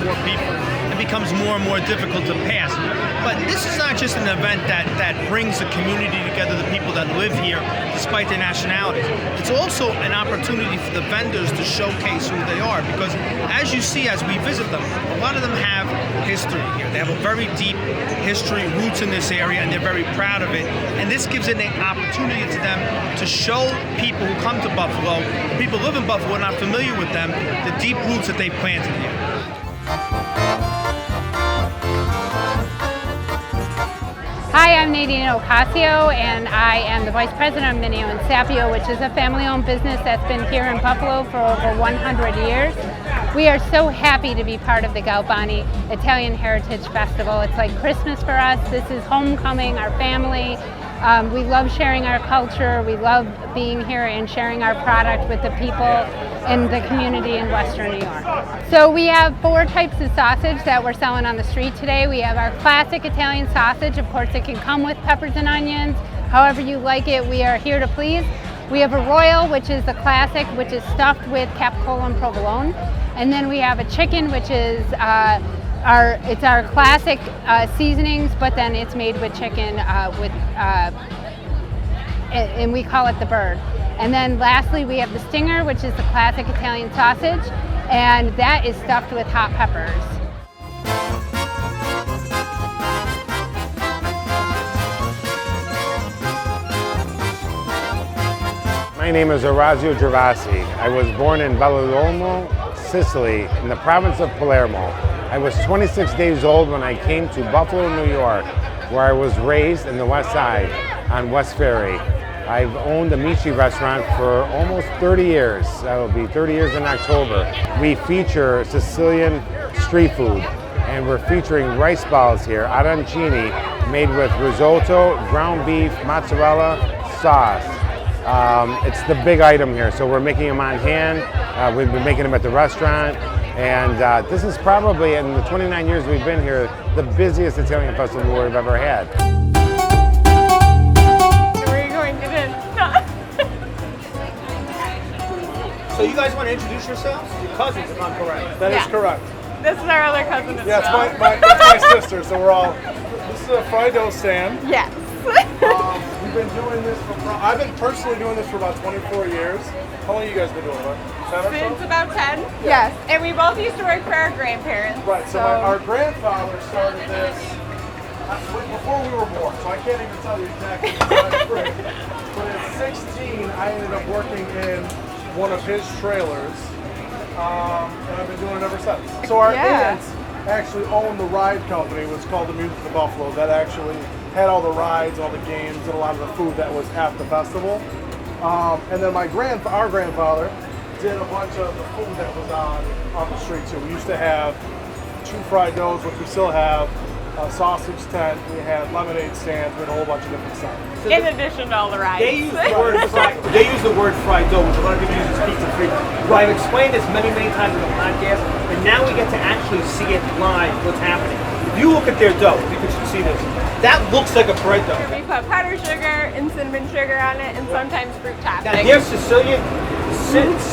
more people and becomes more and more difficult to pass. But this is not just an event that brings the community together, the people that live here, despite their nationalities. It's also an opportunity for the vendors to showcase who they are, because as you see, as we visit them, a lot of them have history here. They have a very deep history, roots in this area, and they're very proud of it. And this gives an opportunity to them to show people who come to Buffalo, people who live in Buffalo and are not familiar with them, the deep roots that they planted here. Hi, I'm Nadine Ocasio, and I am the Vice President of Mineo and Sapio, which is a family-owned business that's been here in Buffalo for over 100 years. We are so happy to be part of the Galbani Italian Heritage Festival. It's like Christmas for us. This is homecoming, our family. We love sharing our culture. We love being here and sharing our product with the people in the community in Western New York. So we have 4 types of sausage that we're selling on the street today. We have our classic Italian sausage. Of course, it can come with peppers and onions. However you like it, we are here to please. We have a royal, which is the classic, which is stuffed with capicola and provolone. And then we have a chicken, which is it's our classic seasonings, but then it's made with chicken and we call it the bird. And then lastly, we have the stinger, which is the classic Italian sausage, and that is stuffed with hot peppers. My name is Orazio Gervasi. I was born in Belluomo, Sicily, in the province of Palermo. I was 26 days old when I came to Buffalo, New York, where I was raised in the West Side on West Ferry. I've owned a Michi restaurant for almost 30 years. That will be 30 years in October. We feature Sicilian street food, and we're featuring rice balls here, arancini, made with risotto, ground beef, mozzarella, sauce. It's the big item here, so we're making them on hand. We've been making them at the restaurant, and this is probably, in the 29 years we've been here, the busiest Italian festival we've ever had. So you guys want to introduce yourselves? Your cousins, if I'm correct. That is correct. This is our other cousin as Yeah, well. it's my sister, so we're all, this is a fried dough stand. Yes. We've been doing this I've been personally doing this for about 24 years. How long have you guys been doing it? 10 or so? Since about 10. Yes. And we both used to work for our grandparents. Right, so our grandfather started this before we were born, so I can't even tell you exactly the time. But at 16, I ended up working in one of his trailers, and I've been doing it ever since. So our aunts actually owned the ride company. It was called the Music of Buffalo, that actually had all the rides, all the games, and a lot of the food that was at the festival. And then our grandfather did a bunch of the food that was on the street too. We used to have 2 fried doughs, which we still have, a sausage tent, we had lemonade stands, we had a whole bunch of different stuff. In addition to all the rides. They use the word fried dough, which a lot of people use as pizza free. Well, I've explained this many times in the podcast, and now we get to actually see it live, what's happening. If you look at their dough, if you could see this, that looks like a bread dough. We put powdered sugar and cinnamon sugar on it, and sometimes fruit toppings. Now, they're Sicilian.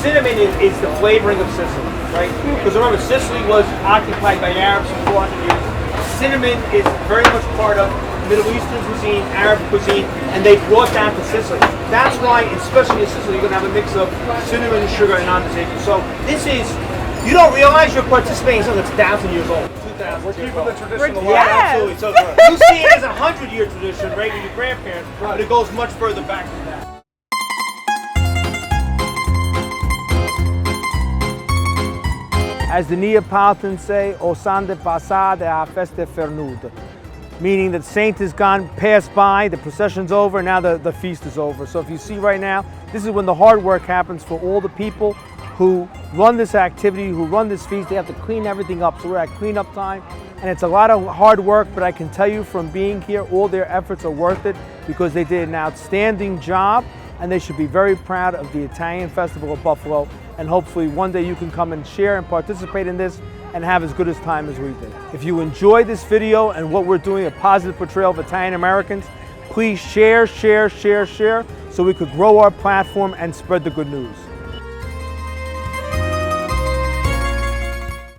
Cinnamon is the flavoring of Sicily, right? Because remember, Sicily was occupied by Arabs for 400 years. Cinnamon is very much part of Middle Eastern cuisine, Arab cuisine, and they brought that to Sicily. That's why, especially in Sicily, you're going to have a mix of cinnamon, sugar, and non-dessert. So this is, you don't realize you're participating in something that's 1,000 years old. We're keeping the tradition alive. Yeah, absolutely. So you see it as a 100-year tradition, right, with your grandparents, but it goes much further back than that. As the Neapolitans say, o sande passate a feste fernute, meaning that Saint is gone, passed by, the procession's over, now the feast is over. So if you see right now, this is when the hard work happens for all the people who run this activity, who run this feast. They have to clean everything up, so we're at cleanup time. And it's a lot of hard work, but I can tell you from being here, all their efforts are worth it because they did an outstanding job, and they should be very proud of the Italian Festival of Buffalo. And hopefully one day you can come and share and participate in this and have as good a time as we did. If you enjoyed this video and what we're doing, a positive portrayal of Italian Americans, please share so we could grow our platform and spread the good news.